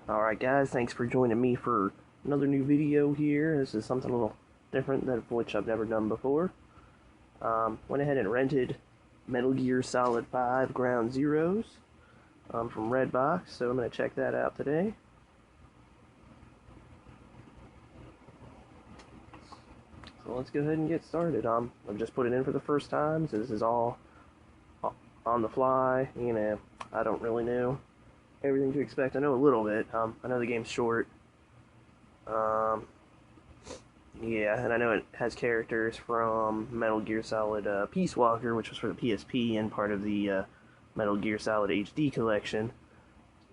Alright guys, thanks for joining me for another new video here. This is something a little different than which I've never done before. Went ahead and rented Metal Gear Solid 5 Ground Zeroes from Redbox, so I'm going to check that out today. So let's go ahead and get started. I've just put it in for the first time, so this is all on the fly. I don't really know everything to expect. I know a little bit. I know the game's short. Yeah, and I know it has characters from Metal Gear Solid Peace Walker, which was for the PSP and part of the Metal Gear Solid HD collection.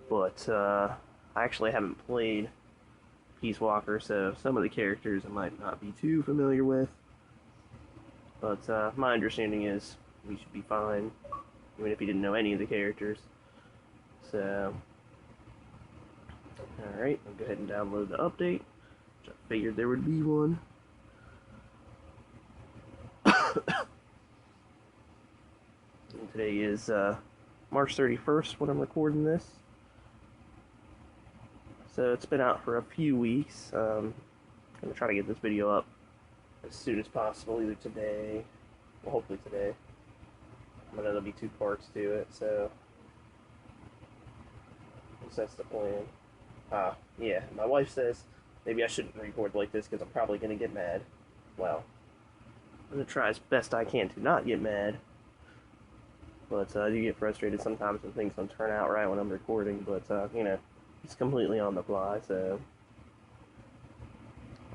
But I actually haven't played Peace Walker, so some of the characters I might not be too familiar with. But my understanding is we should be fine, even if you didn't know any of the characters. So, alright, I'll go ahead and download the update. I figured there would be one. Today is March 31st when I'm recording this. So it's been out for a few weeks. I'm going to try to get this video up as soon as possible, either today, well, hopefully today. I know there'll be 2 parts to it, so that's the plan. Yeah, my wife says maybe I shouldn't record like this because I'm probably going to get mad. Well, I'm going to try as best I can to not get mad. But I do get frustrated sometimes when things don't turn out right when I'm recording. But, it's completely on the fly, so.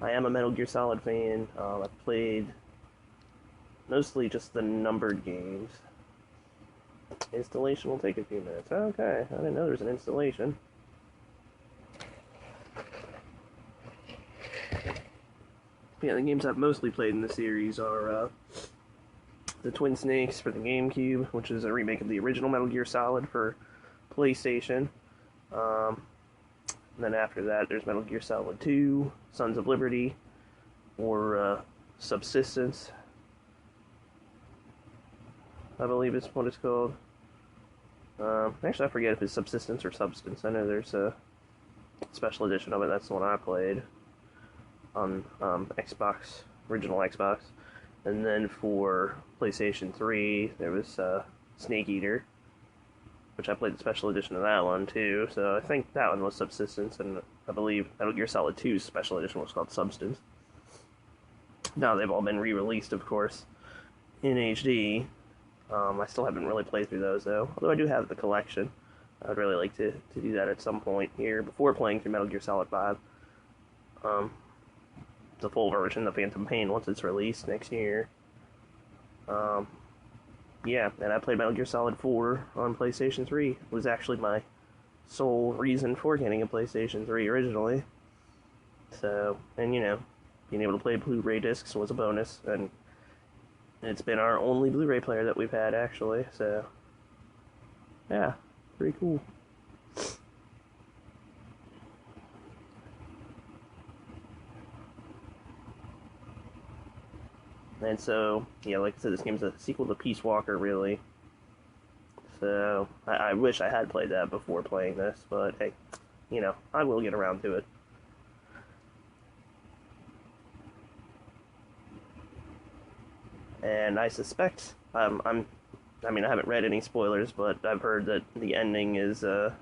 I am a Metal Gear Solid fan. I've played mostly just the numbered games. Installation will take a few minutes. Okay, I didn't know there was an installation. Yeah, the games I've mostly played in the series are the Twin Snakes for the GameCube, which is a remake of the original Metal Gear Solid for PlayStation. And then after that, there's Metal Gear Solid 2, Sons of Liberty, or Subsistence, I believe is what it's called. Actually, I forget if it's Subsistence or Substance. I know there's a special edition of it. That's the one I played on Xbox, original Xbox. And then for PlayStation 3, there was Snake Eater, which I played the special edition of that one too. So I think that one was Subsistence, and I believe Metal Gear Solid 2's special edition was called Substance. Now they've all been re-released, of course, in HD. I still haven't really played through those though, although I do have the collection. I would really like to do that at some point here before playing through Metal Gear Solid 5. The full version, the Phantom Pain, once it's released next year. Yeah, and I played Metal Gear Solid 4 on PlayStation 3. It was actually my sole reason for getting a PlayStation 3 originally. So, and being able to play Blu-ray discs was a bonus, and it's been our only Blu-ray player that we've had, actually, so yeah, pretty cool. And so, yeah, like I said, this game's a sequel to Peace Walker, really. So, I wish I had played that before playing this, but hey, I will get around to it. And I suspect, I haven't read any spoilers, but I've heard that the ending is, of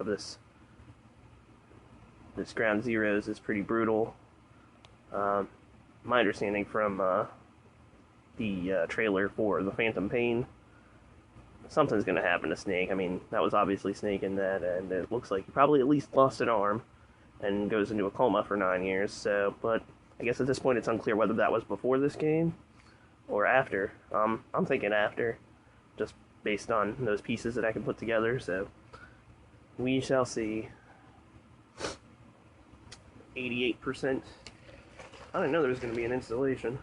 this Ground Zeroes is pretty brutal. My understanding from, the trailer for the Phantom Pain, something's gonna happen to Snake. I mean, that was obviously Snake in that, and it looks like he probably at least lost an arm and goes into a coma for 9 years, so, but I guess at this point it's unclear whether that was before this game or after. I'm thinking after, just based on those pieces that I can put together, so we shall see. 88%. I didn't know there was going to be an installation.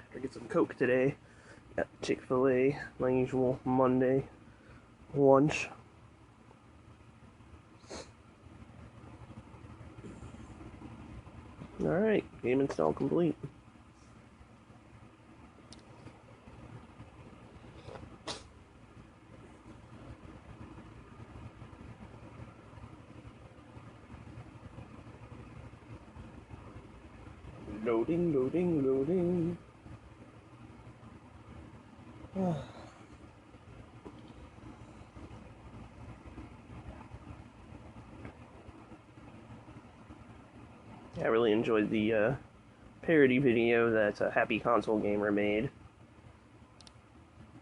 Gotta get some Coke today. Got Chick-fil-A, my usual Monday lunch. Alright, game install complete. Loading, loading, loading. I really enjoyed the parody video that Happy Console Gamer made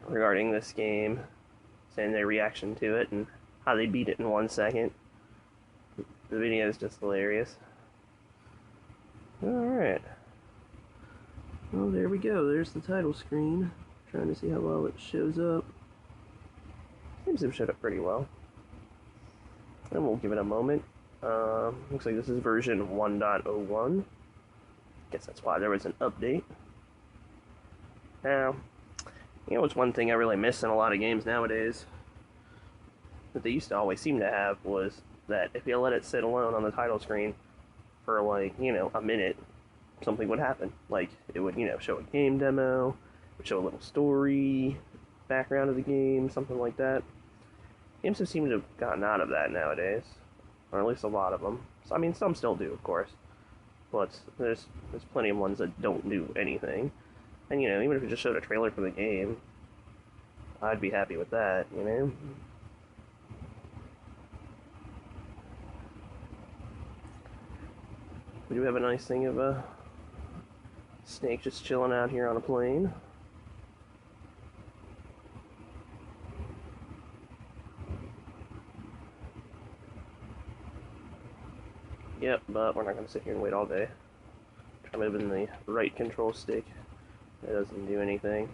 regarding this game, saying their reaction to it and how they beat it in 1 second. The video is just hilarious. Alright. Well, there we go. There's the title screen. Trying to see how well it shows up. Seems to have showed up pretty well. And we'll give it a moment. Looks like this is version 1.01. Guess that's why there was an update. Now, you know what's one thing I really miss in a lot of games nowadays? That they used to always seem to have was that if you let it sit alone on the title screen for like, you know, a minute, something would happen. Like, it would, you know, show a game demo, it would show a little story, background of the game, something like that. Games have seemed to have gotten out of that nowadays. Or at least a lot of them. So, I mean, some still do, of course. But there's plenty of ones that don't do anything. And, you know, even if it just showed a trailer for the game, I'd be happy with that, you know? We do have a nice thing of a Snake just chilling out here on a plane. Yep, but we're not going to sit here and wait all day. Try moving the right control stick. It doesn't do anything.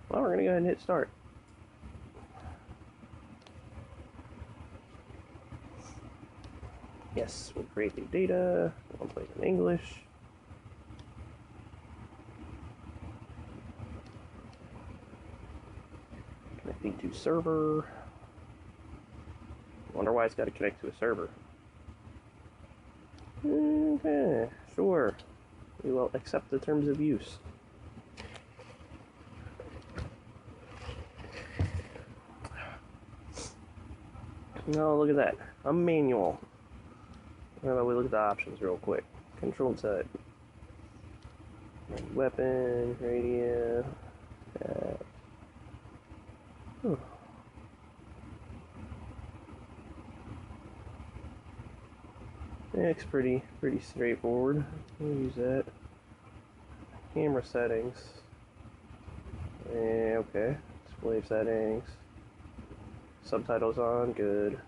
Well, we're going to go ahead and hit start. Yes, we'll create new data. We'll play in English. Connecting to server. Wonder why it's got to connect to a server. Okay, sure. We will accept the terms of use. Oh, look at that. A manual. How about we look at the options real quick? Control type. Weapon, radio. Oh. It's pretty straightforward. We'll use that. Camera settings. Okay. Display settings. Subtitles on, good.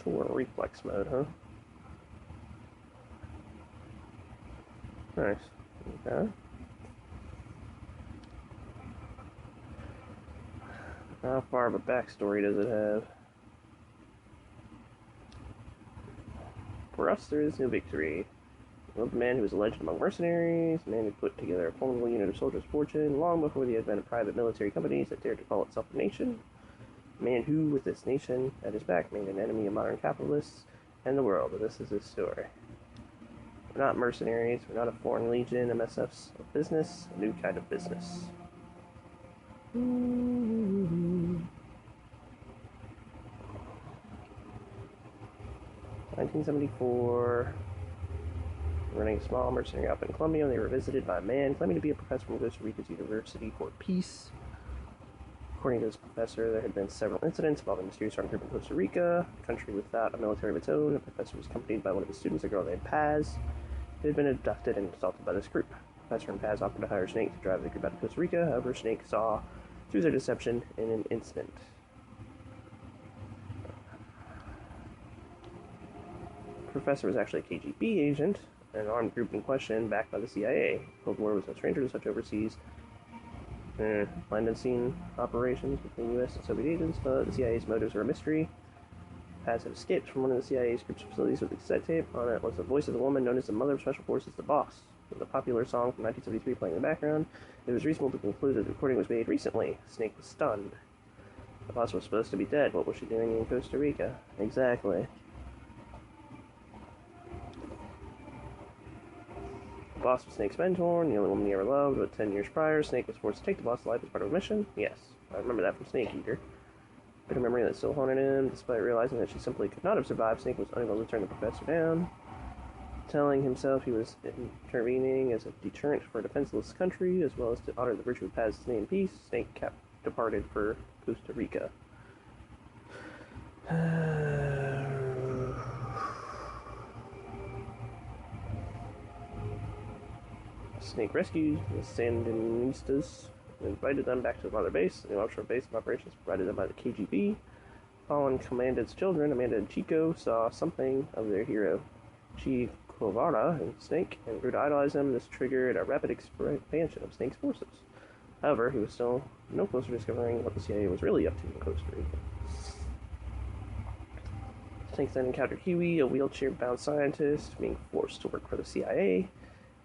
Sure, reflex mode, huh? Nice. Okay. How far of a backstory does it have? For us, there is no victory. A man who was a legend among mercenaries, a man who put together a formidable unit of soldiers' fortune long before the advent of private military companies that dared to call itself a nation. A man who, with this nation at his back, made an enemy of modern capitalists and the world. But this is his story. We're not mercenaries, we're not a foreign legion, MSF's a business, a new kind of business. 1974. Running a small mercenary outfit in Colombia, they were visited by a man claiming to be a professor from Costa Rica's University for Peace. According to this professor, there had been several incidents involving a mysterious armed group in Costa Rica, a country without a military of its own. The professor was accompanied by one of his students, a girl named Paz, who had been abducted and assaulted by this group. The professor and Paz offered to hire Snake to drive the group out of Costa Rica. However, Snake saw through their deception in an instant. The professor was actually a KGB agent, an armed group in question, backed by the CIA. Cold War was no stranger to such overseas land and scene operations between U.S. and Soviet agents, but the CIA's motives are a mystery. Paz had escaped from one of the CIA's group's facilities with a cassette tape. On it was the voice of the woman known as the Mother of Special Forces, the Boss. With a popular song from 1973 playing in the background, it was reasonable to conclude that the recording was made recently. Snake was stunned. The Boss was supposed to be dead. What was she doing in Costa Rica? Exactly. The Boss was Snake's mentor, and the only woman he ever loved, but 10 years prior, Snake was forced to take the Boss to life as part of a mission. Yes, I remember that from Snake Eater. Bit of memory that still haunted him. Despite realizing that she simply could not have survived, Snake was unable to turn the professor down. Telling himself he was intervening as a deterrent for a defenseless country, as well as to honor the virtue of Paz's name and peace, Snake departed for Costa Rica. Snake rescued the Sandinistas and invited them back to the mother base. The offshore base of operations provided them by the KGB. Fallen Commandant's children, Amanda and Chico, saw something of their hero, Che Guevara, and Snake, and grew to idolize him. This triggered a rapid expansion of Snake's forces. However, he was still no closer to discovering what the CIA was really up to in Costa Rica. Snake then encountered Huey, a wheelchair-bound scientist, being forced to work for the CIA.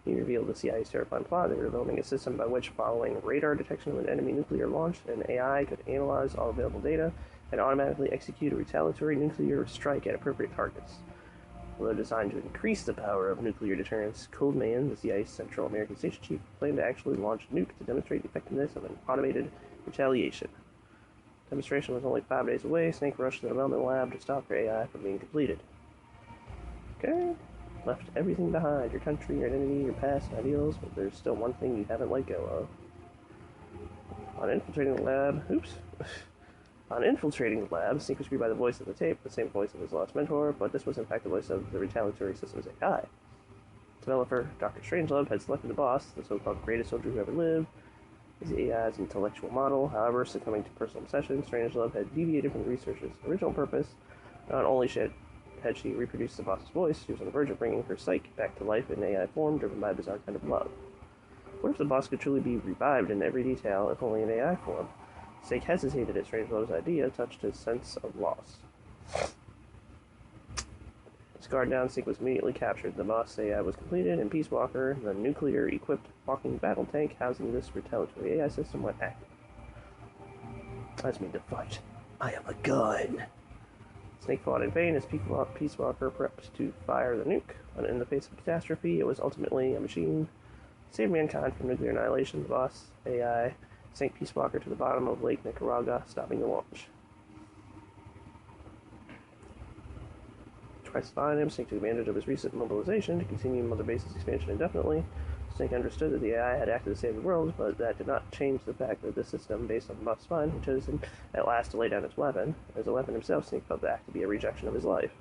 He revealed the CIA's terrifying plot. They were developing a system by which, following radar detection of an enemy nuclear launch, an AI could analyze all available data and automatically execute a retaliatory nuclear strike at appropriate targets. Although designed to increase the power of nuclear deterrence, Coldman, the CIA's Central American Station Chief, planned to actually launch a nuke to demonstrate the effectiveness of an automated retaliation. The demonstration was only 5 days away. Snake rushed to the development lab to stop their AI from being completed. Okay. Left everything behind, your country, your identity, your past, and ideals, but there's still one thing you haven't let go of. On infiltrating the lab, Snake was greeted by the voice of the tape, the same voice of his lost mentor, but this was in fact the voice of the retaliatory system's AI. Developer Dr. Strangelove had selected the boss, the so-called greatest soldier who ever lived, as the AI's intellectual model. However, succumbing to personal obsession, Strangelove had deviated from the researcher's original purpose. Not only had she reproduced the boss's voice, she was on the verge of bringing her psyche back to life in AI form, driven by a bizarre kind of love. What if the boss could truly be revived in every detail, if only in AI form? Snake hesitated at Strangelove's idea, touched his sense of loss. Scarred down, Snake was immediately captured. The boss AI was completed, and Peace Walker, the nuclear-equipped walking battle tank housing this retaliatory AI system, went active. That's me to fight. I am a gun. Snake fought in vain as Peace Walker prepped to fire the nuke, but in the face of catastrophe, it was ultimately a machine. Saved mankind from nuclear annihilation. The boss AI sank Peace Walker to the bottom of Lake Nicaragua, stopping the launch. Twice to find him, Snake took advantage of his recent mobilization to continue Mother Base's expansion indefinitely. Snake understood that the AI had acted to save the world, but that did not change the fact that the system, based on the boss's find, had chosen at last to lay down its weapon. As a weapon himself, Snake felt the act to be a rejection of his life.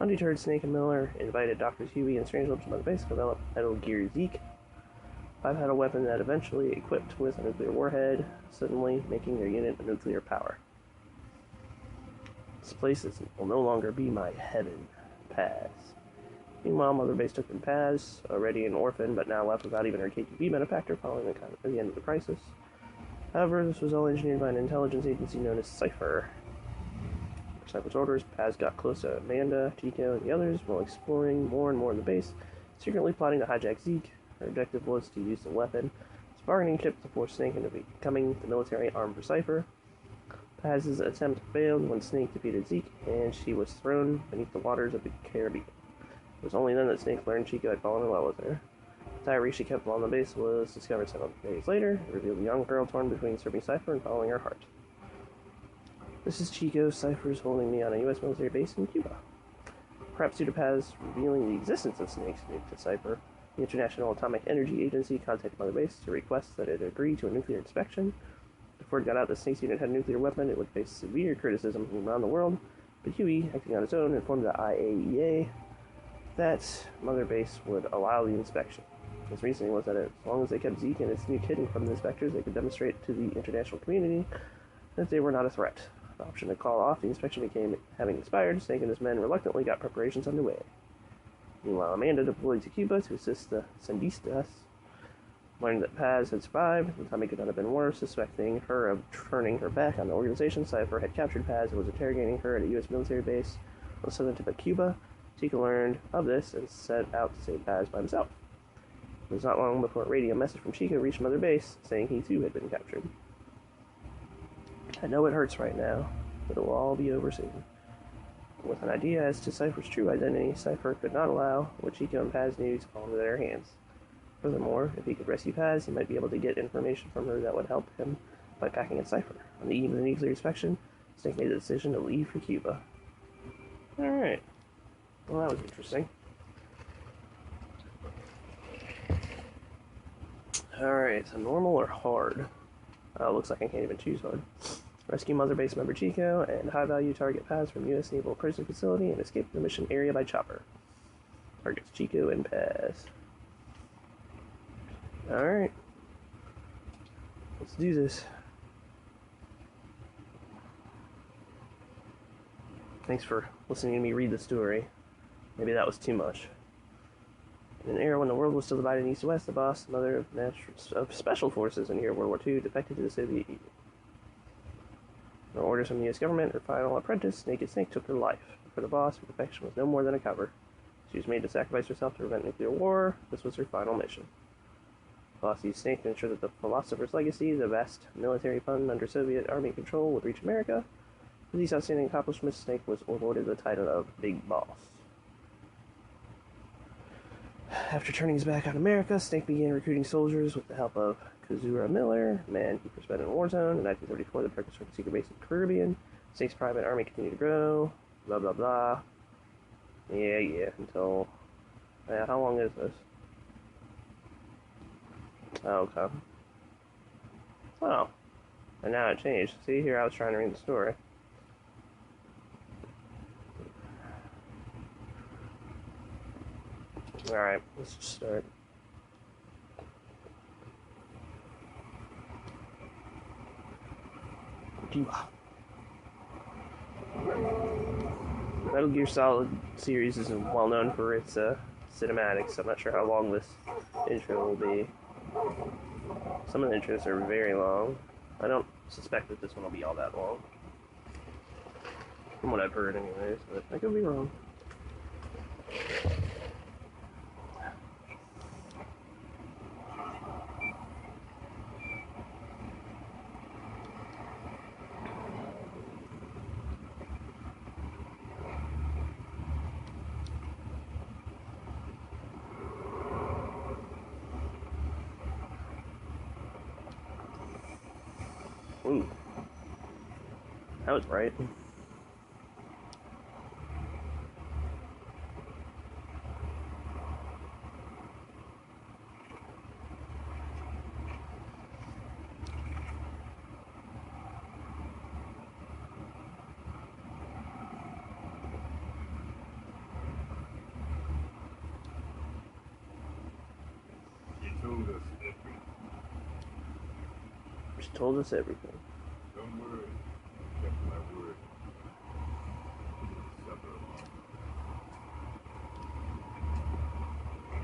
Undeterred, Snake and Miller invited Drs. Huey and Strangelove to Mother Base to develop Metal Gear Zeke, five-handle weapon that eventually equipped with a nuclear warhead, suddenly making their unit a nuclear power. This place will no longer be my heaven. Paz. Meanwhile, Mother Base took in Paz, already an orphan, but now left without even her KGB benefactor following the end of the crisis. However, this was all engineered by an intelligence agency known as Cypher. For Cypher's orders, Paz got close to Amanda, Chico, and the others while exploring more and more in the base, secretly plotting to hijack Zeke. Her objective was to use the weapon as a bargaining chip to force Snake into becoming the military arm for Cypher. Paz's attempt failed when Snake defeated Zeke, and she was thrown beneath the waters of the Caribbean. It was only then that Snake learned Chico had fallen in love with her. The diary she kept while on the base was discovered several days later. It revealed a young girl torn between serving Cypher and following her heart. This is Chico. Cypher's holding me on a U.S. military base in Cuba. Perhaps due to Paz revealing the existence of Snake's nuke to Cypher, the International Atomic Energy Agency contacted Mother Base to request that it agree to a nuclear inspection. Before it got out that Snake's unit had a nuclear weapon, it would face severe criticism from around the world, but Huey, acting on his own, informed the IAEA that Mother Base would allow the inspection. His reasoning was that as long as they kept Zeke and its nuke hidden from the inspectors, they could demonstrate to the international community that they were not a threat. The option to call off the inspection became having expired. Snake and his men reluctantly got preparations underway. Meanwhile, Amanda deployed to Cuba to assist the Sandistas. Learning that Paz had survived, the timing could not have been worse. Suspecting her of turning her back on the organization, Cypher had captured Paz and was interrogating her at a U.S. military base on the southern tip of Cuba. Chico learned of this and set out to save Paz by himself. It was not long before a radio message from Chico reached Mother Base, saying he too had been captured. I know it hurts right now, but it will all be over soon. With an idea as to Cypher's true identity, Cypher could not allow what Chico and Paz knew to fall into their hands. Furthermore, if he could rescue Paz, he might be able to get information from her that would help him by packing a cipher. On the eve of the nuclear inspection, Snake made the decision to leave for Cuba. Alright. Well, that was interesting. Alright, so normal or hard? Looks like I can't even choose one. Rescue Mother Base member Chico and high-value target Paz from U.S. Naval Prison Facility and escape the mission area by chopper. Targets Chico and Paz. Alright. Let's do this. Thanks for listening to me read the story. Maybe that was too much. In an era when the world was still divided east to west, the boss, mother of special forces in the year of World War II, defected to the Soviet Union. No orders from the U.S. government, her final apprentice, Naked Snake, took her life. For the boss, her defection was no more than a cover. She was made to sacrifice herself to prevent nuclear war. This was her final mission. The boss used Snake to ensure that the philosopher's legacy, the vast military fund under Soviet Army control, would reach America. For these outstanding accomplishments, Snake was awarded the title of Big Boss. After turning his back on America, Snake began recruiting soldiers with the help of Kazura Miller, a man he first met in a war zone. In 1934, the Turkish took a secret base in the Caribbean. Snake's private army continued to grow. Blah, blah, blah. Yeah, until... how long is this? Oh, okay. Oh. And now it changed. See, here I was trying to read the story. Alright, let's just start. Metal Gear Solid series is well known for its cinematics, so I'm not sure how long this intro will be. Some of the intros are very long. I don't suspect that this one will be all that long. From what I've heard anyways, but I could be wrong. Ooh. That was bright. She told us everything. Don't worry. I kept my word. Supper along.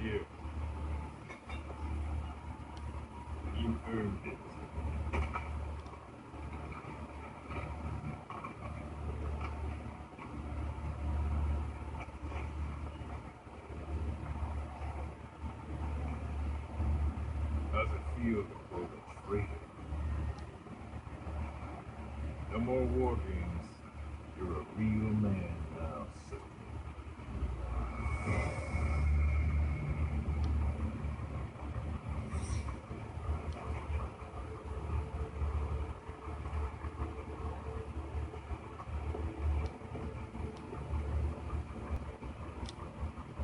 Here. You earned it. How's it feel to quote a traitor? No more war games. You're a real man now, sir.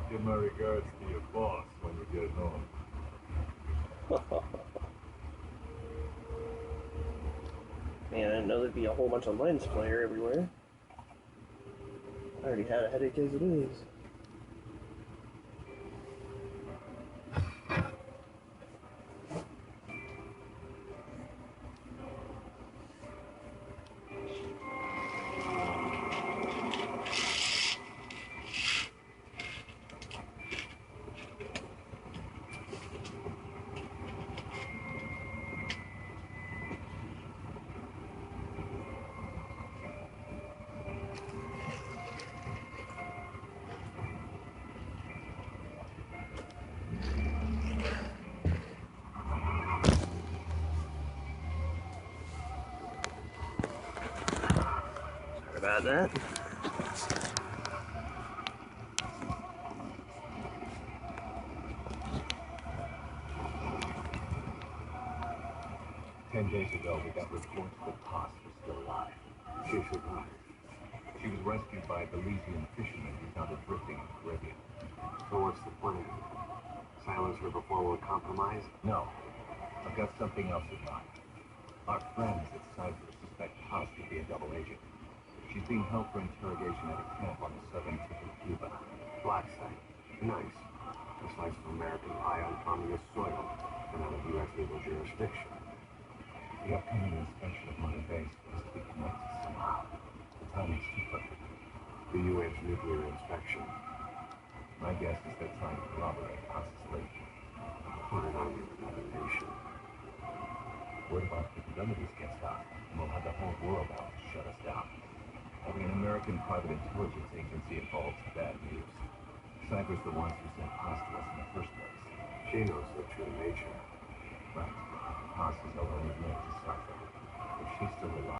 Give my regards to your boss when you get home. Man, I didn't know there'd be a whole bunch of lens flare everywhere. I already had a headache as it is. About that. 10 days ago, we got reports that Haas was still alive. She survived. She was rescued by a Belizean fisherman who found her drifting in the Caribbean. So what's the plan? Silence her before we're compromised? No, I've got something else in mind. Our friends at Cyprus suspect Haas to be a double agent. She's being held for interrogation at a camp on the southern tip of Cuba. Black site. Nice. A slice of American pie on communist soil and out of U.S. legal jurisdiction. The upcoming inspection of my base must be connected somehow. The timing's too perfect. The UN's nuclear inspection. My guess is they're trying to corroborate Haas's leak. What an army of another nation. Word of our capabilities gets out, and we'll have the whole world out to shut us down. Having an American private intelligence agency involved is bad news. Cyprus the ones who sent Haas to us in the first place. She knows the true nature. Right. Haas is our only link to Cyprus. If she's still alive.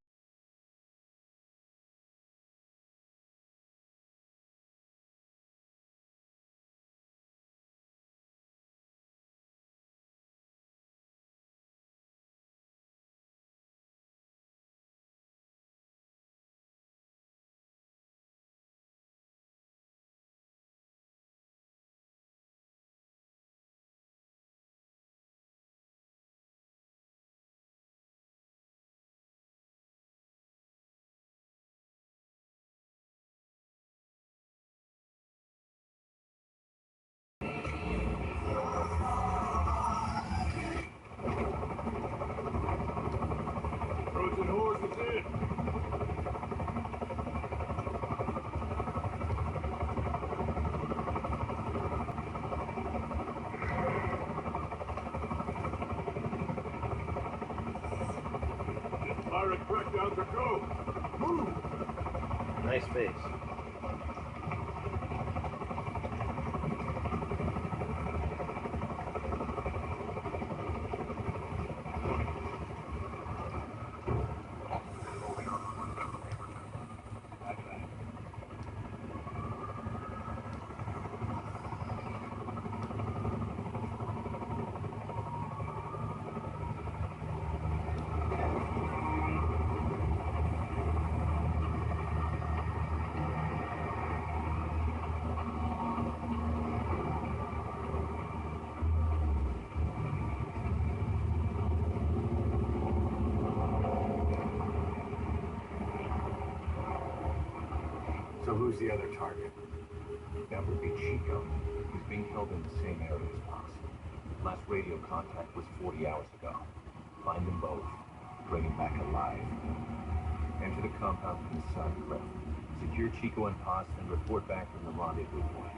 Trojan horse is in. Pirate crackdowns are go. Move. Nice face. So who's the other target? That would be Chico. He's being held in the same area as Haas. Last radio contact was 40 hours ago. Find them both. Bring him back alive. Enter the compound from the side cliff. Secure Chico and Haas and report back from the rendezvous point.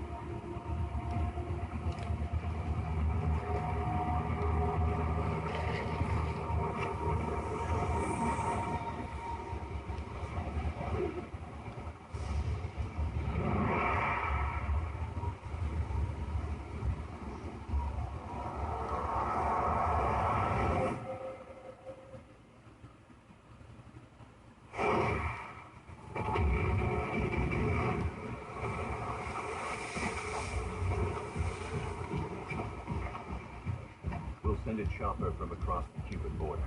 We'll send a chopper from across the Cuban border.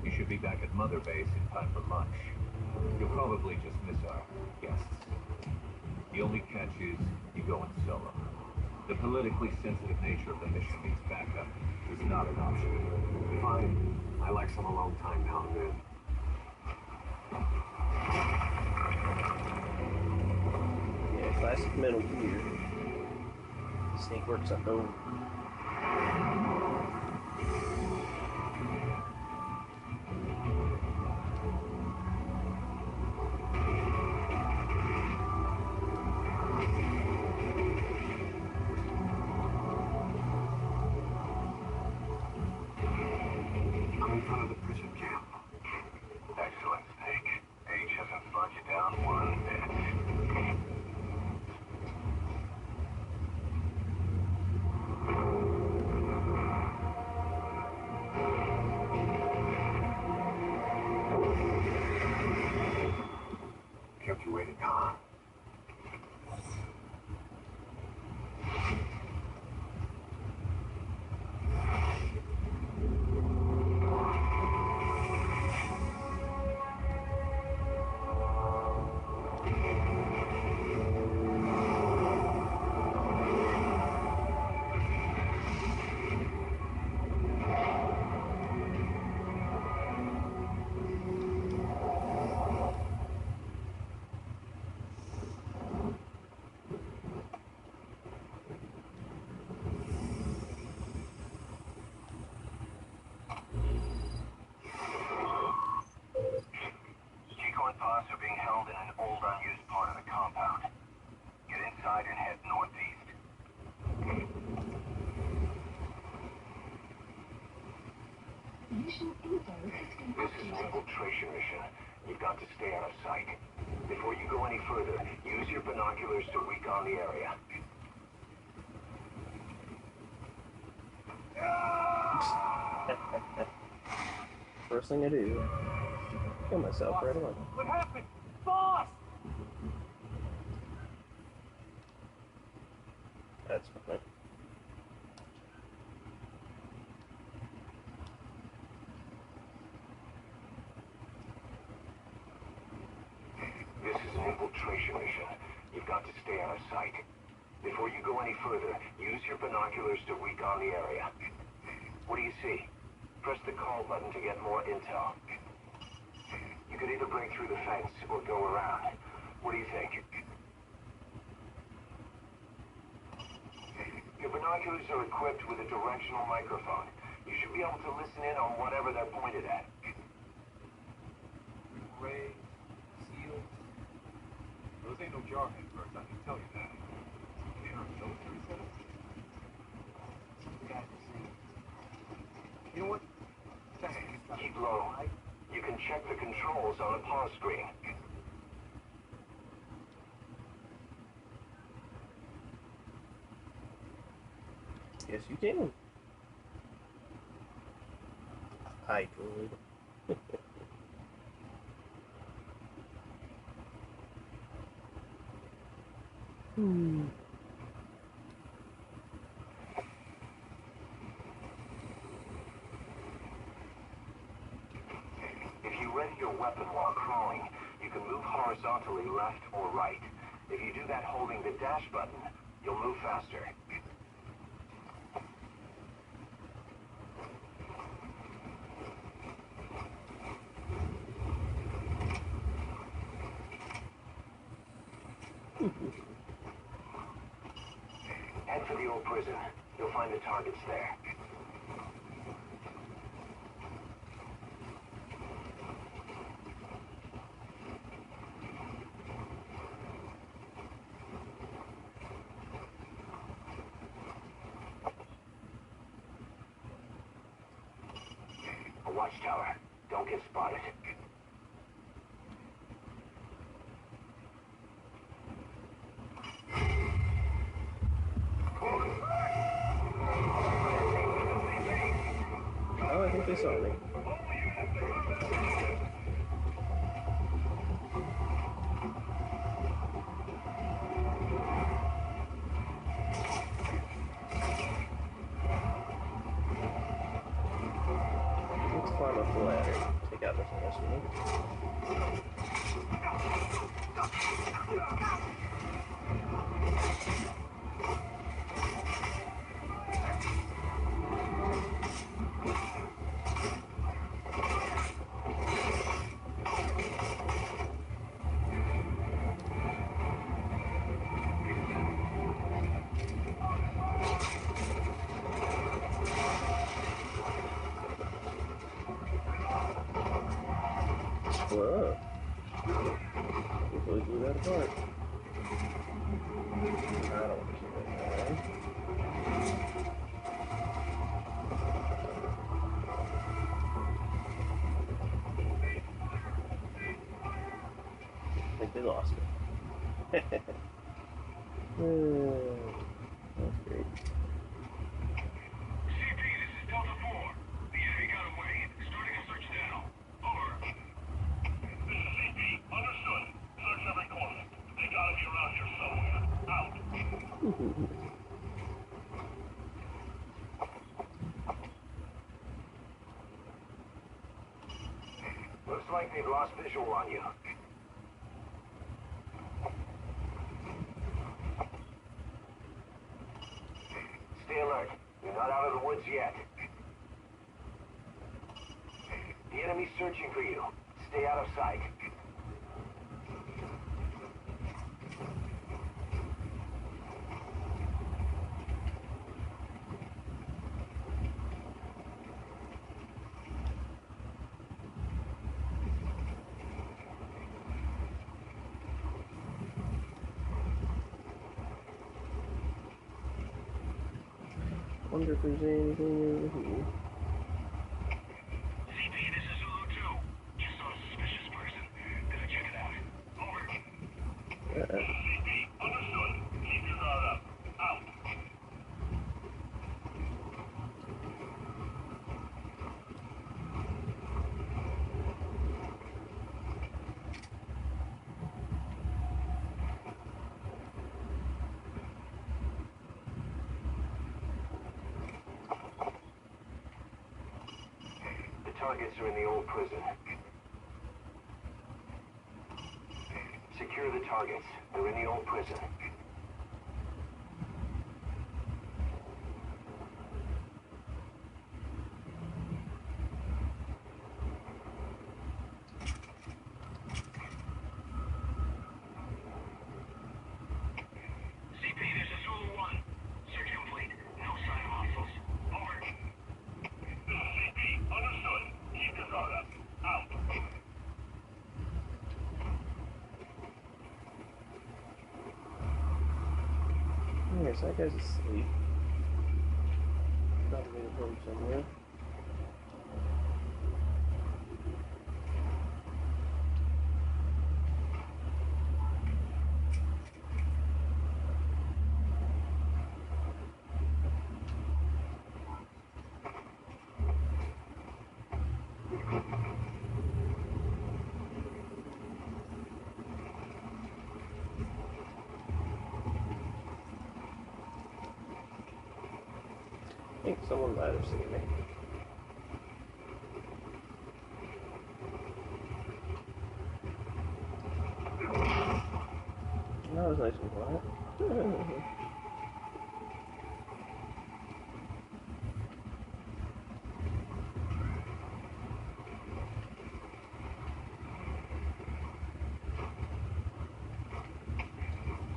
You should be back at Mother Base in time for lunch. You'll probably just miss our guests. The only catch is you go in solo. The politically sensitive nature of the mission means backup is not an option. Fine. I like some alone time now and then. Yeah, classic Metal Gear. Snake works up though. I'm in front of the prison camp. Excellent, Snake. Age hasn't slowed you down one bit. Kept you waiting, huh? us are being held in an old unused part of the compound. Get inside and head northeast. Mission info has been This is an updated. infiltration mission. You've got to stay out of sight. Before you go any further, use your binoculars to recon the area. First thing I do, kill myself right away. What happened? Boss! That's funny. This is an infiltration mission. You've got to stay out of sight. Before you go any further, use your binoculars to recon the area. What do you see? Press the call button to get more intel. You could either break through the fence or go around. What do you think? Your binoculars are equipped with a directional microphone. You should be able to listen in on whatever they're pointed at. Ray, SEALs. Those ain't no jargon words, I can tell you that. They're a military setup. The guys are saying. You know what? Keep low. You can check the controls on the pause screen. Yes, you can. Hi, droid. If you ready your weapon while crawling, you can move horizontally left or right. If you do that holding the dash button, you'll move faster. Head for the old prison. You'll find the targets there. A watchtower. Don't get spotted. Oh, I think they saw me. Let's climb up the ladder. Take out this instrument. Whoa. We really blew that apart. I don't want to keep it that way. I think they lost it. That's great. CP, this is Delta 4. The enemy got away. Starting a search now. Over. This is CP. Understood. Search every corner. They gotta be around here somewhere. Out. Looks like they've lost visual on you. Stay alert. You're not out of the woods yet. The enemy's searching for you. Stay out of sight. Wonder if there's anything over here. CP, this is Zulu 2. Just saw a suspicious person. Gonna check it out. Over. CP, understood. Keep your guard up. Out. The targets are in the old prison. Secure the targets. They're in the old prison. CP, this is Zulu 1. Search complete. No sign of hostiles. Over. This is CP. Understood. Keep your guard up. Out. Okay, so that guy's asleep. Probably in home somewhere. I think someone might have seen me. That was nice and quiet.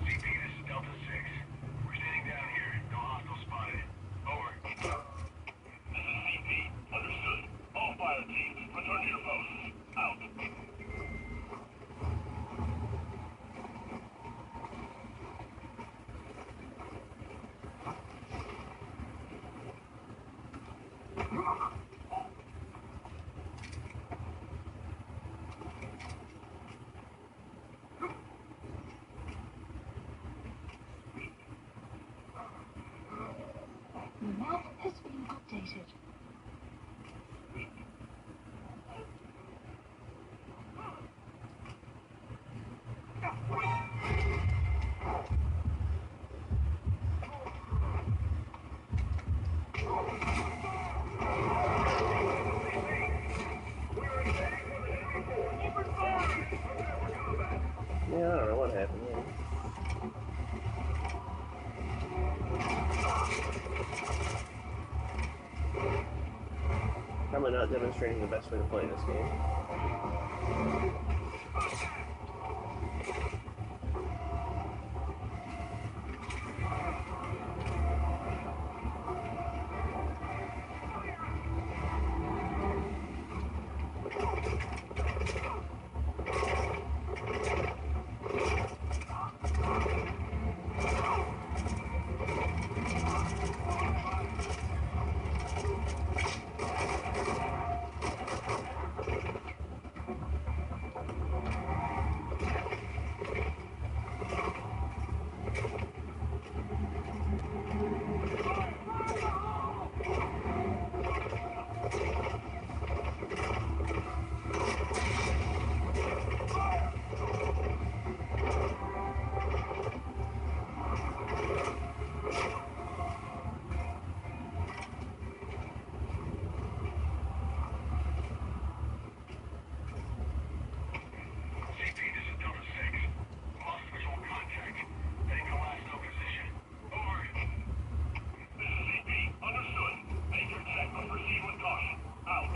CP, this is Delta 6. We're sitting down here. No hostile spotted. Over. This is CP. Understood. All fire teams, return to your posts. Out. The map has been updated. Yeah, I don't know what happened there. Probably not demonstrating the best way to play this game. CP, this is Delta 6. Lost visual contact. Heading to last known position. Over. This is CP. Understood. Make your check, but proceed with caution. Out.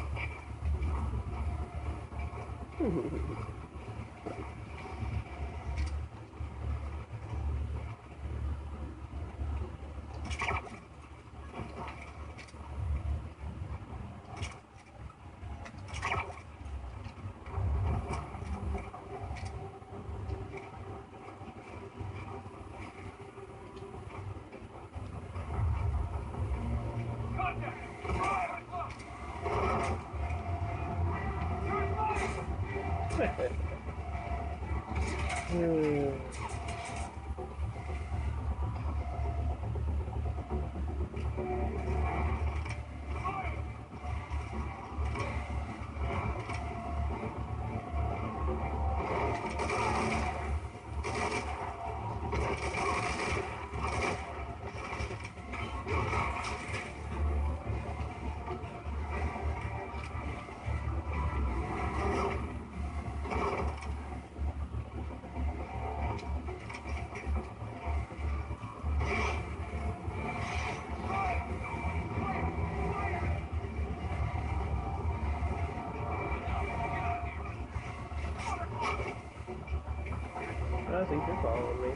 I think you're following me.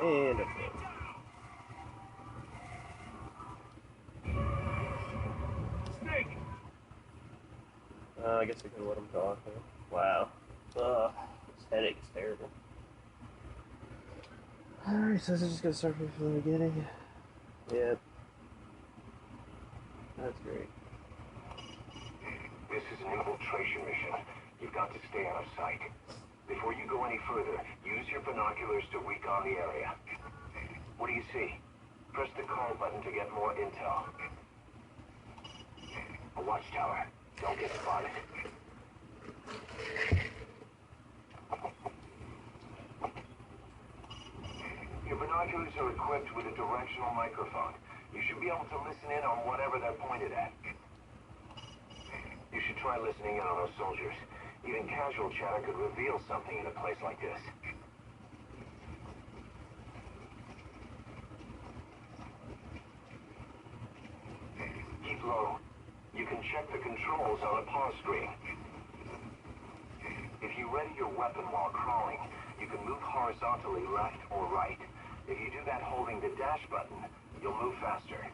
And okay. I guess I could let him talk. Huh? Wow. Ugh, this headache is terrible. Alright, so this is just gonna start from the beginning. Yep. That's great. This is an infiltration mission. You've got to stay out of sight. Before you go any further, use your binoculars to recon the area. What do you see? Press the call button to get more intel. A watchtower. Don't get spotted. Your binoculars are equipped with a directional microphone. You should be able to listen in on whatever they're pointed at. You should try listening in on those soldiers. Even casual chatter could reveal something in a place like this. Keep low. You can check the controls on a pause screen. If you ready your weapon while crawling, you can move horizontally left or right. If you do that holding the dash button, you'll move faster.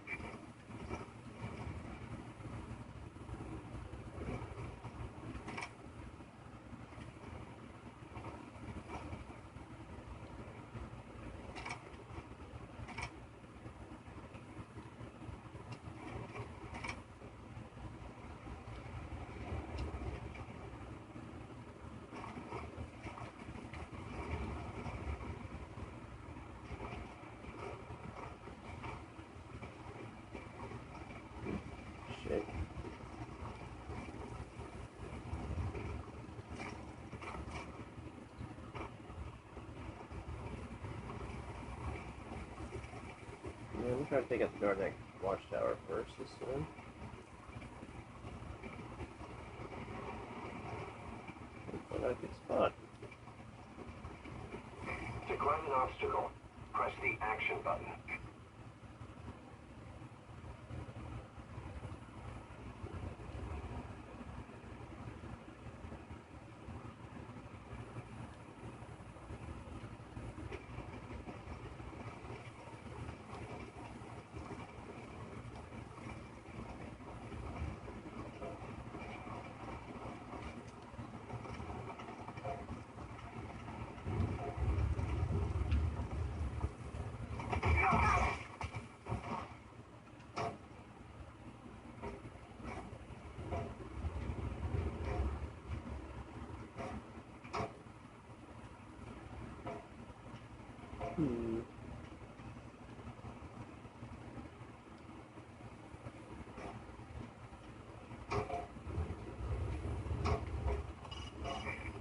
Shit. Yeah, I'm trying to take out the Dark Watchtower first this time. I got a good spot. To climb an obstacle, press the action button.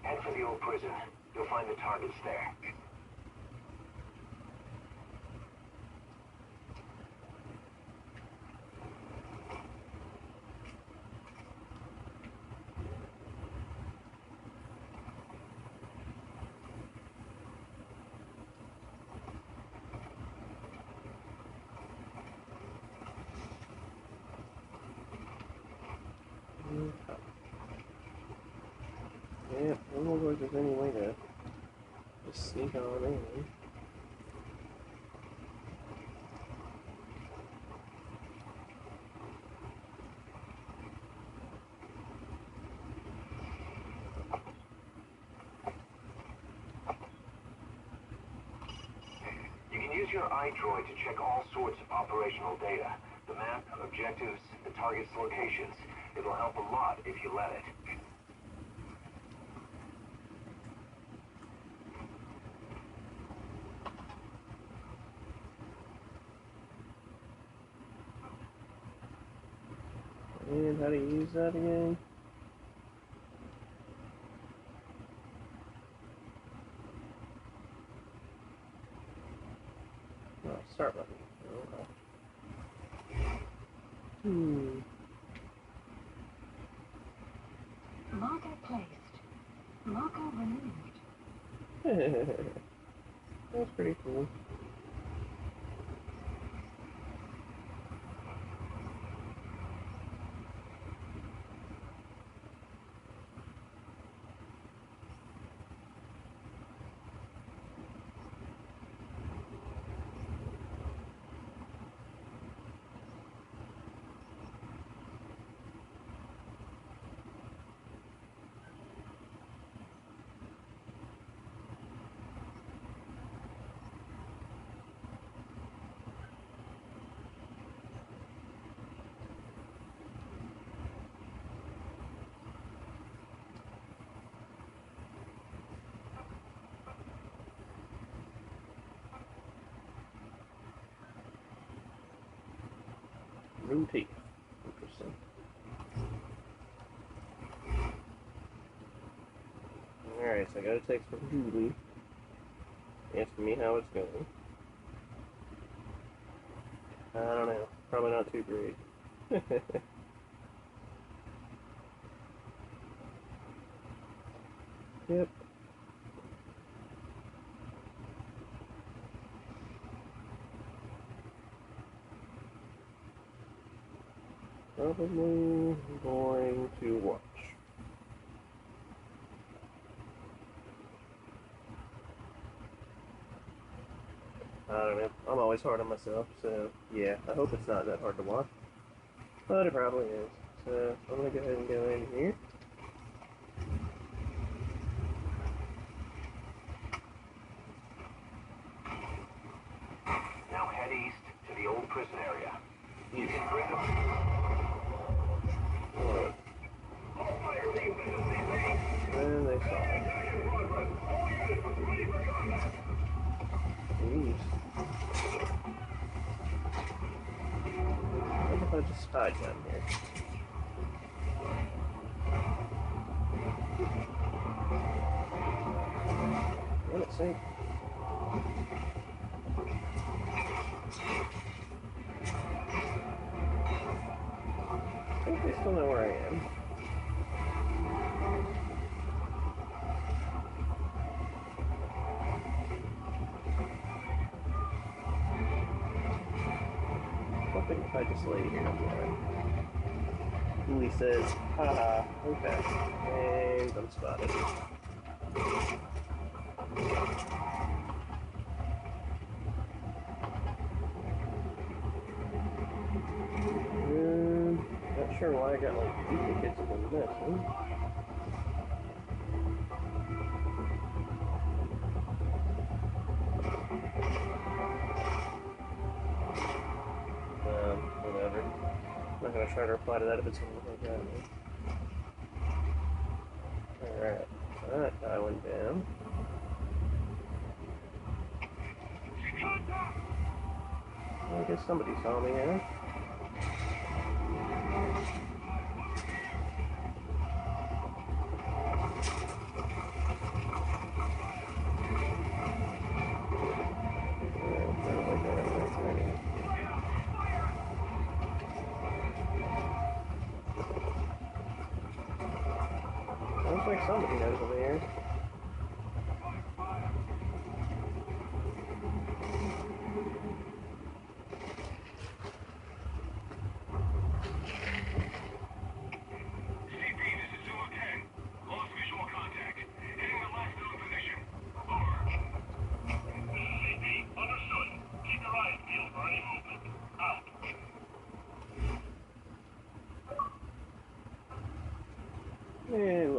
Head for the old prison. You'll find the targets there. Yeah, I don't know if there's any way to Just sneak on in. You can use your iDroid to check all sorts of operational data. The map, objectives, the target's locations. It'll help a lot if you let it. And how to use that again? Oh, start button. Okay. Marker placed. Marker removed. That's pretty cool. Rotate. Interesting. Alright, so I got a text from Julie asking me how it's going. I don't know. Probably not too great. Yep. Probably going to watch. I don't know. I'm always hard on myself, so yeah, I hope it's not that hard to watch. But it probably is. So I'm gonna go ahead and go in here. Now head east to the old prison area. You can bring them. Alright. And they saw it. Jeez. What if I just hide down here? Let's see. I think they still know where I am. I think if I just lay here, I'll be alright. Julie says, haha, okay. And I'm spotted. Not sure why I got like duplicates of this, huh? Whatever. I'm not gonna try to reply to that if it's something like that. Alright, that guy went down. Well, I guess somebody saw me, huh? Looks like somebody knows over here.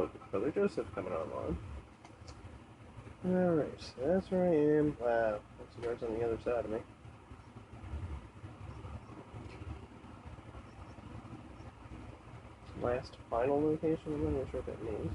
look, Brother Joseph coming online. Alright, so that's where I am. Wow, that's the guards on the other side of me. Last final location? I'm not even sure what that means.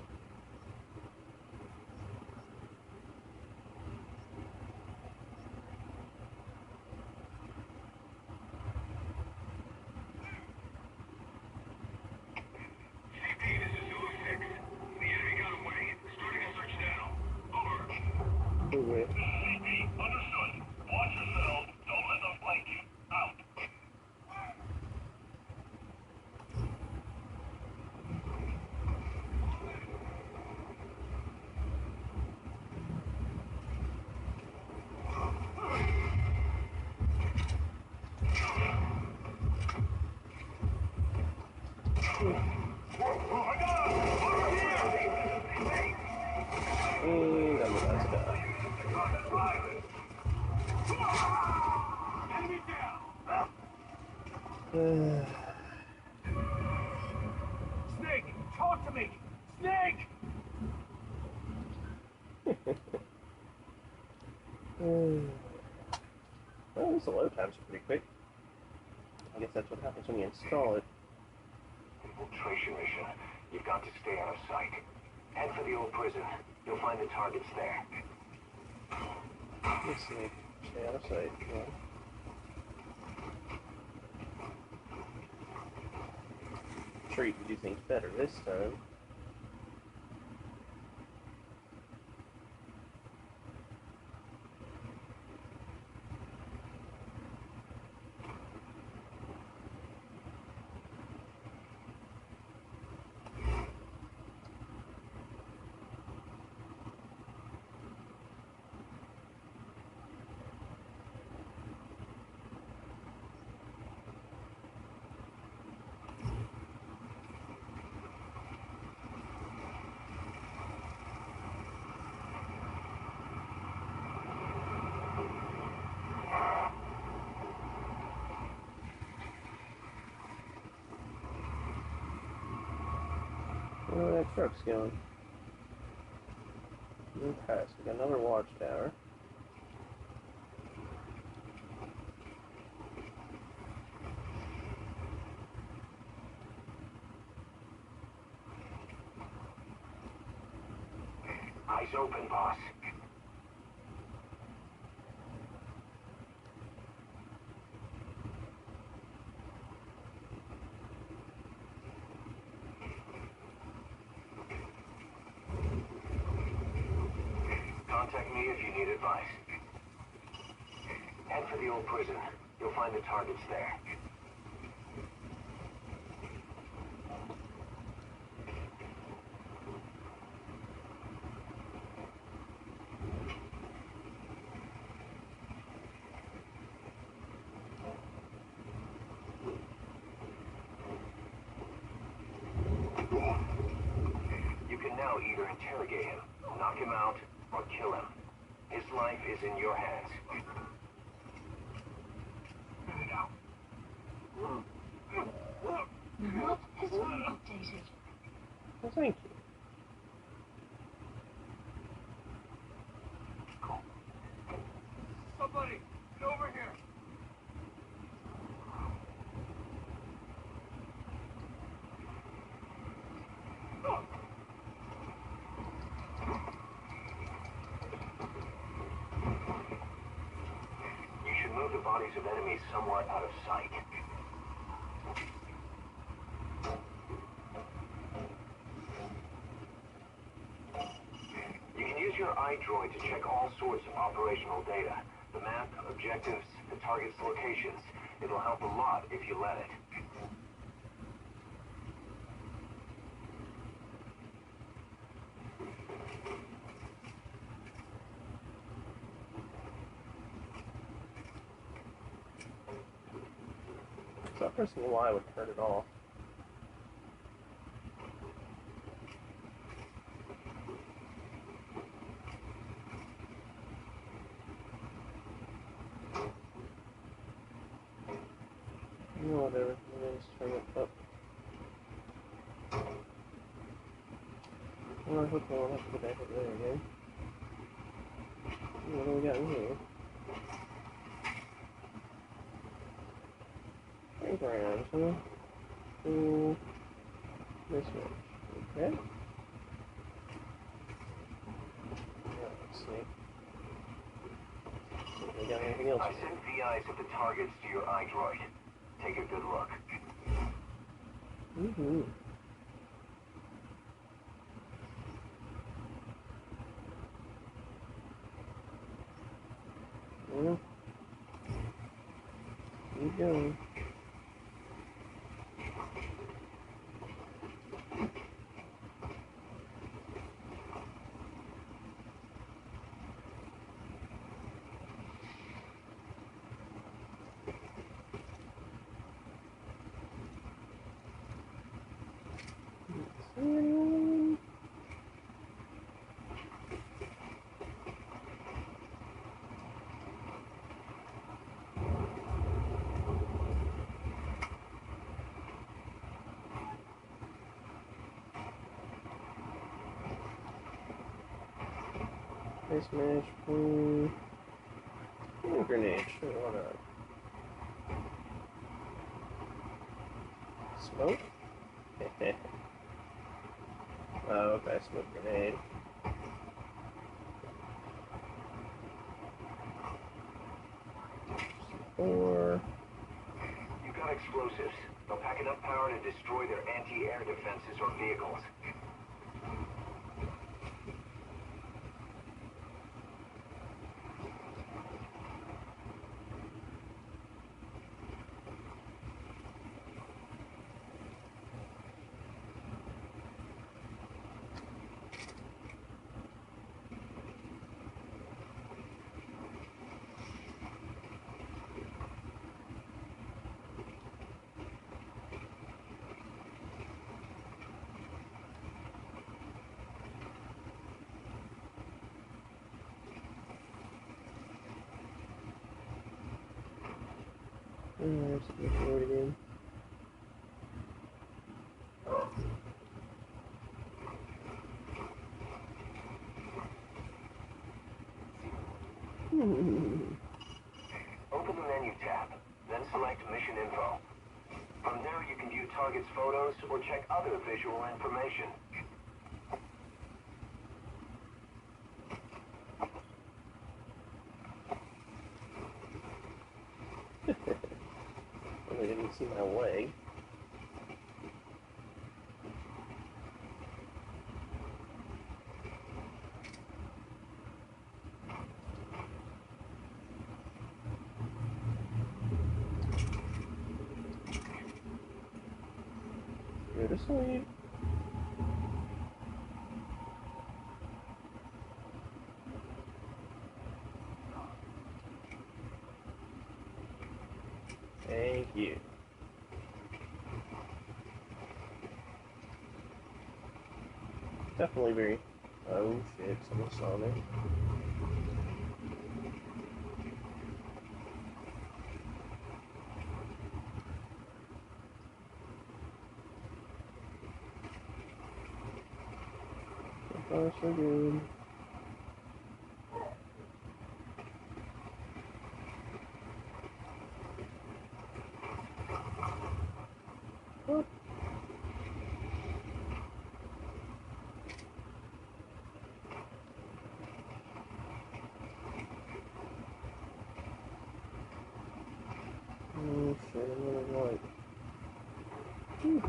Anyway. Understood. Watch yourselves. Don't let them flank you. Out. And I'm about to die. Snake, talk to me. Snake. Well, at least the load times are pretty quick. I guess that's what happens when you install it. Infiltration mission. You've got to stay out of sight. Head for the old prison. You'll find the targets there. Let's see. Stay out of sight. Yeah. Sure, you can do things better this time. Where that truck's going? Okay, so we got another watchtower. Eyes open, boss. Contact me if you need advice. Head for the old prison. You'll find the targets there. You can now either interrogate him, knock him out, or kill him. His life is in your hands. The map has been updated. Well, thank you. Somebody, get over here. You should move the bodies of enemies somewhat out of sight. You can use your iDroid to check all sorts of operational data. The map, objectives, the target's locations. It'll help a lot if you let it. Stop pressing Y would turn it off. Whatever, let me just turn it up. Well, hopefully I won't have to go back over there again. What do we got in here? Playgrounds, huh? Cool. This one. Okay. Let's see. We got anything else? I sent VIs of the targets to your iDroid. Take a good look. Mm-hmm. Well, keep going. See anyone? Face match, grenade, sure, why not? Smoke? Oh, okay, smoke grenade. Or You've got explosives. They'll pack enough power to destroy their anti-air defenses or vehicles. let's reload again. Open the menu tab, then select Mission Info. From there, you can view targets' photos or check other visual information. Well, they didn't see my leg. Go to sleep. Thank you. Definitely very... Oh shit, someone saw me. So far so good. Oh. Oh shit, another light. Whew.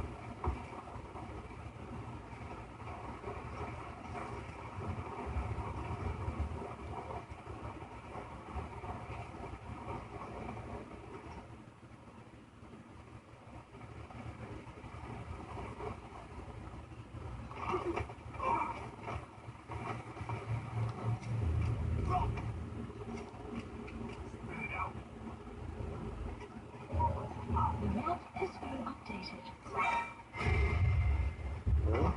The map has been updated. Well,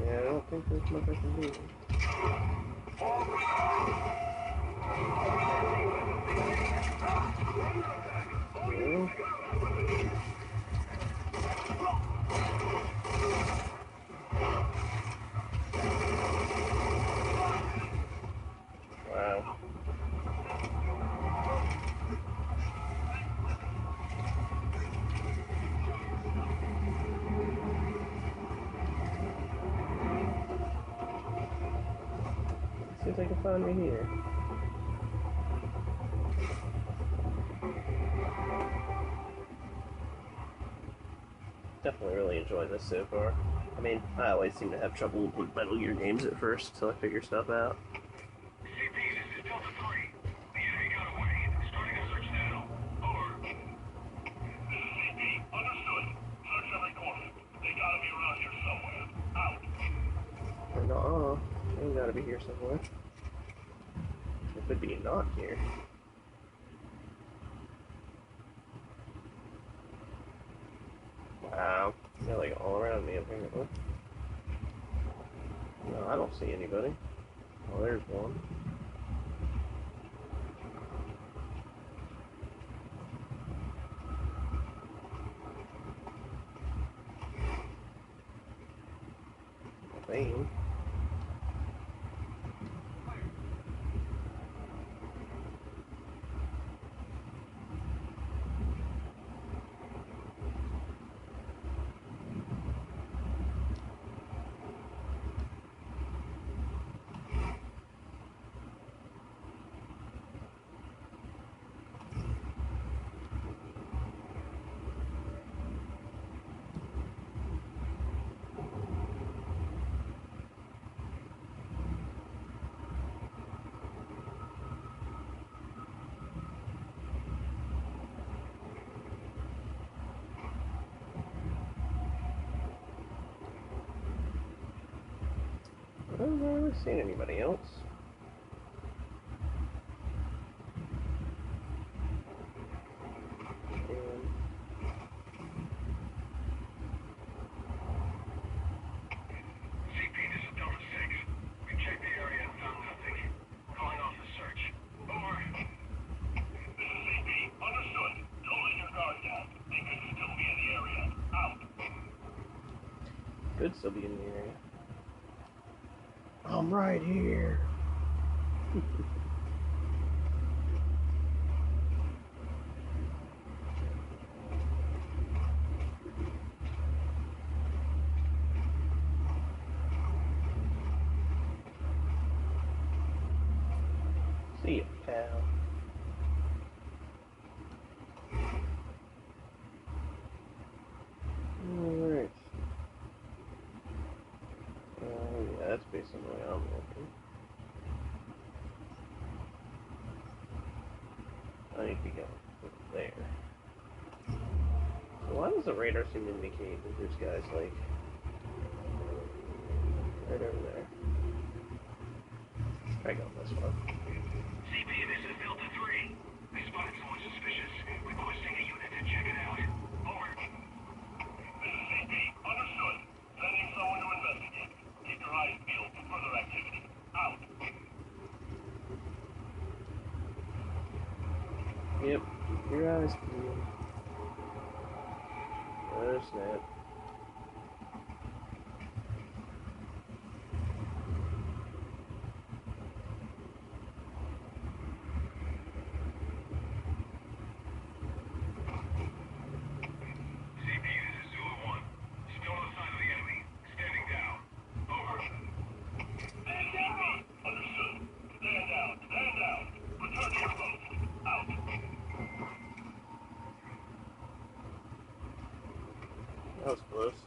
yeah, I don't think there's much I can do. Well, they can find me here. Definitely really enjoyed this so far. I mean, I always seem to have trouble with Metal Gear games at first until I figure stuff out. CP, this is Delta 3. The enemy got away. Starting a search now. Over. This is CP. Understood. Search every corner. They gotta be around here somewhere. Out. Nuh-uh. They gotta be here somewhere. It could be not here. Wow. They're like all around me apparently. No, I don't see anybody. Oh, there's one. Bane. I don't know, I've seen anybody else. CP, this is Delta 6. We checked the area and found nothing. Calling off the search. Over. This is CP. Understood. Don't let your guard down. They could still be in the area. Out. Could still be in the area. I'm right here. See ya, pal. Alright. Yeah, that's basically the way I'm looking. I need to be going there. So why does the radar seem to indicate that there's guys like right over there? Try going this way. CP, this is Delta 3. I spotted someone suspicious. Requesting a unit to check it out. Over. This is CP. Understood. Sending someone to investigate. Keep your eyes peeled for further activity. Out. Yep, your eyes peeled. Oh snap. CP, this is Zulu 1. Still on the side of the enemy. Standing down. Over. Stand down! Understood. Stand down. Stand down. Return to your post. Out. That was close.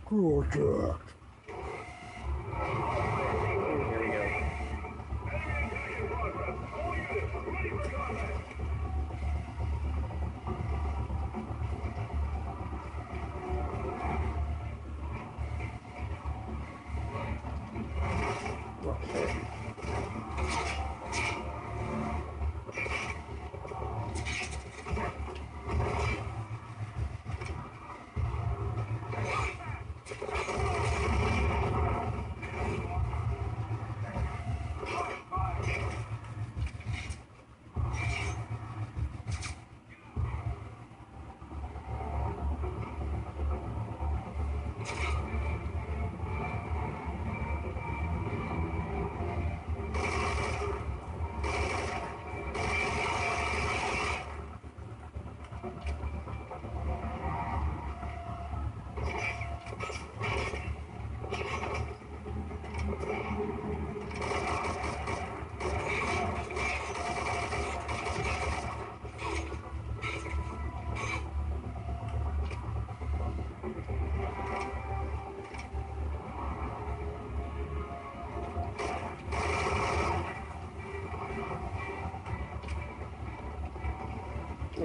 Project. Here we go.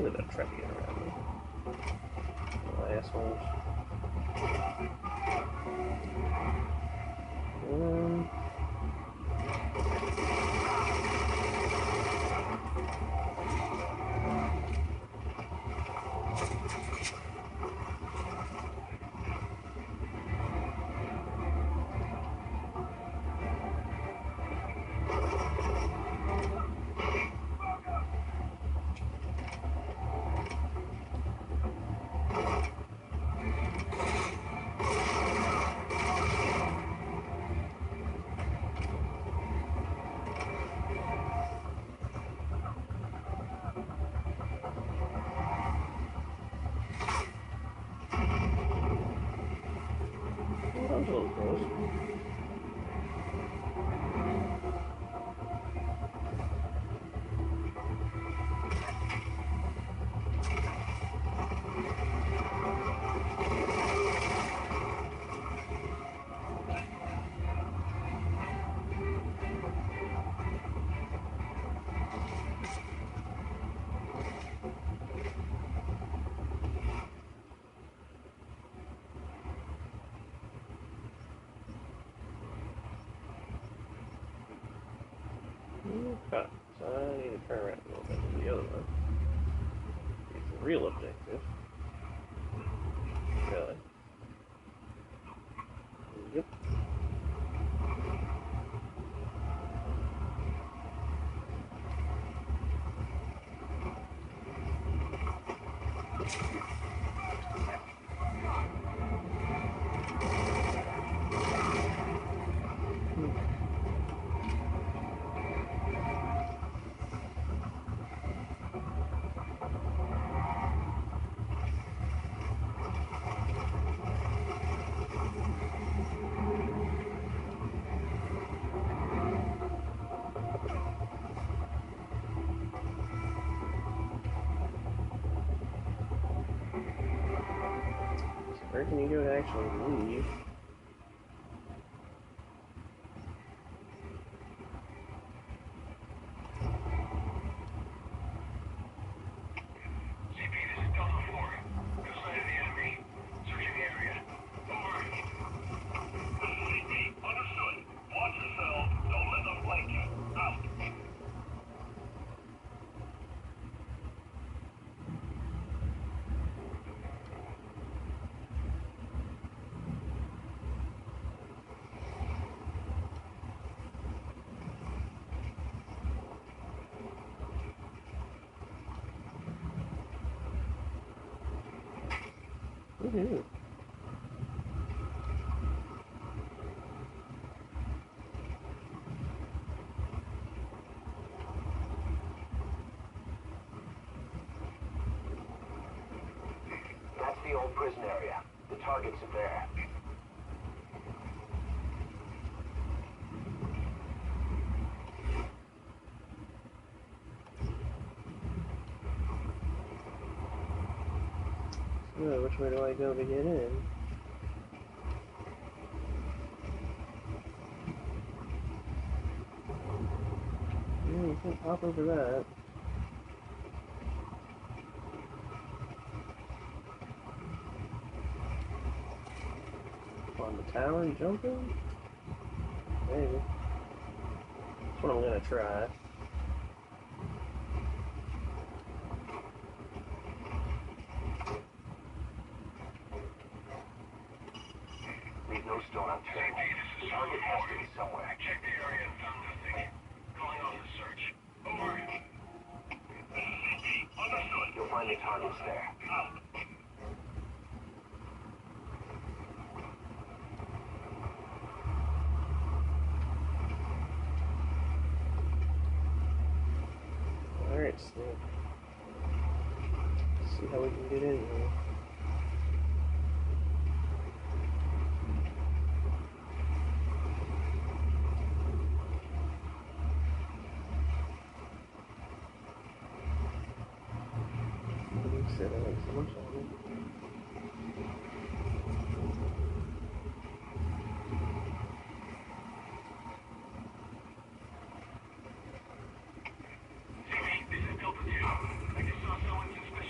Look at that trying to get around me. Oh, assholes. That was a little close. Okay, so I need to turn around a little bit to the other one. It's the real objective. Really. Yep. Where can you go to actually leave? CP, this is Delta 4. Good sight of the enemy. Searching the area. Over. This is CP. Understood. Watch yourself. Don't let them flank you. Out. Woohoo. That's the old prison area. The targets are there. So, which way do I go to get in? You can't hop over that. On the tower and jump in? Maybe. That's what I'm gonna try. Leave no stone unturned. The target has to be somewhere. I checked the area and found nothing. Calling off the search. Over. This is CP. Understood. You'll find the targets there. Out. Alright, so see how we can get in here. Someone saw me. CP, this is Delta 2. I just saw someone suspicious.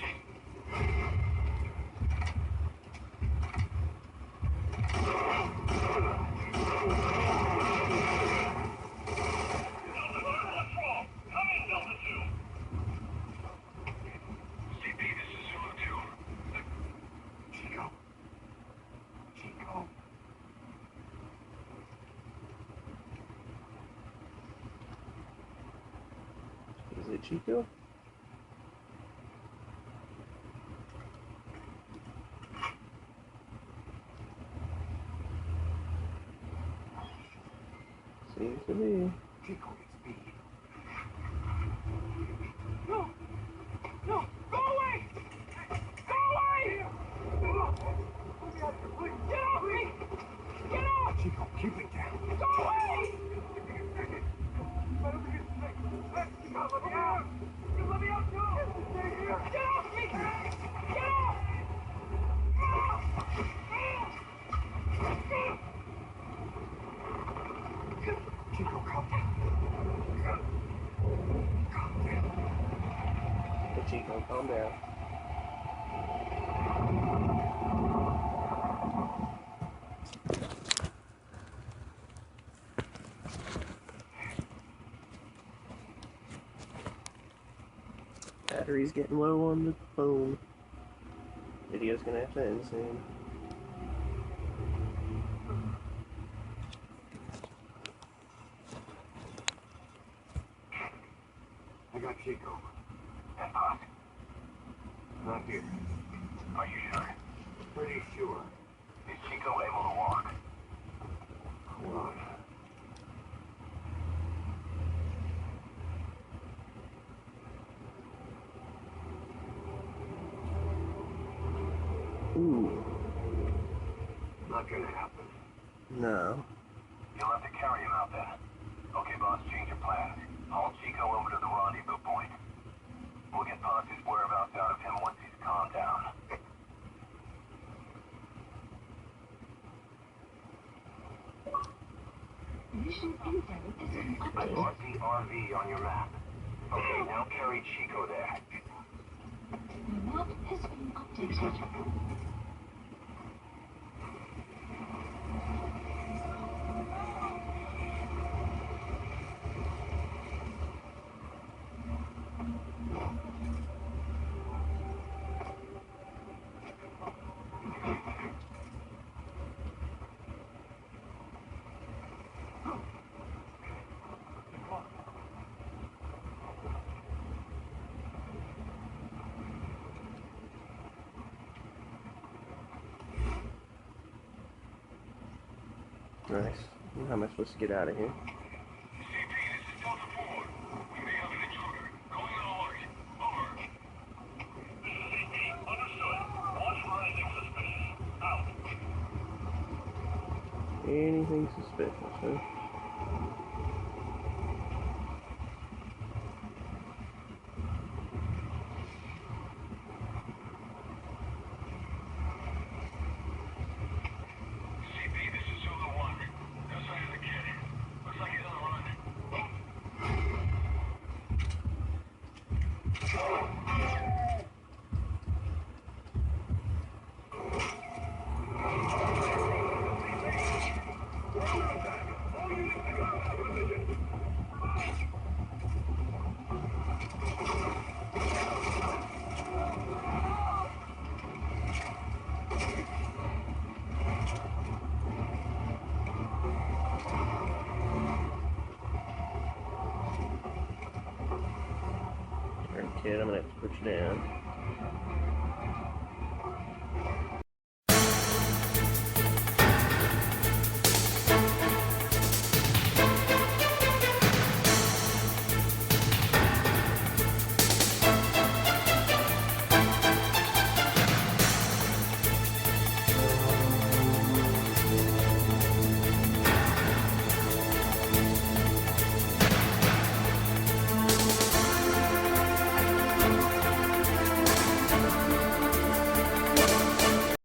Chico? Seems to be. Chico gets speed. No! No! Go away! Go away! Get off me! Get off! Chico, keep it down. Go away! Let me out! Let me out too! Get off me! Get off! Chico, calm down. Calm down. Hey, Chico, calm down. Battery's getting low on the phone. Video's gonna have to end soon. I got Chico. And Pop, Not here. are you sure? Pretty sure. Is Chico able to walk? Hold on. Ooh, Not gonna happen. no. You'll have to carry him out then. Okay, boss, change your plans. Haul Chico over to the rendezvous point. We'll get Posse's whereabouts out of him once he's calmed down. Mission info has been I updated. marked the RV on your map. Okay, now carry Chico there. Your map has been updated. Nice. How am I supposed to get out of here? CP, this is Delta 4. We may have an intruder. Going on alert. Over. This is CP. Understood. Watch for anything suspicious. Out. Anything suspicious, huh? CP, this is Zulu 1. No sign of the kid. Looks like he's on the run. Alright, kid, I'm gonna have to put you down.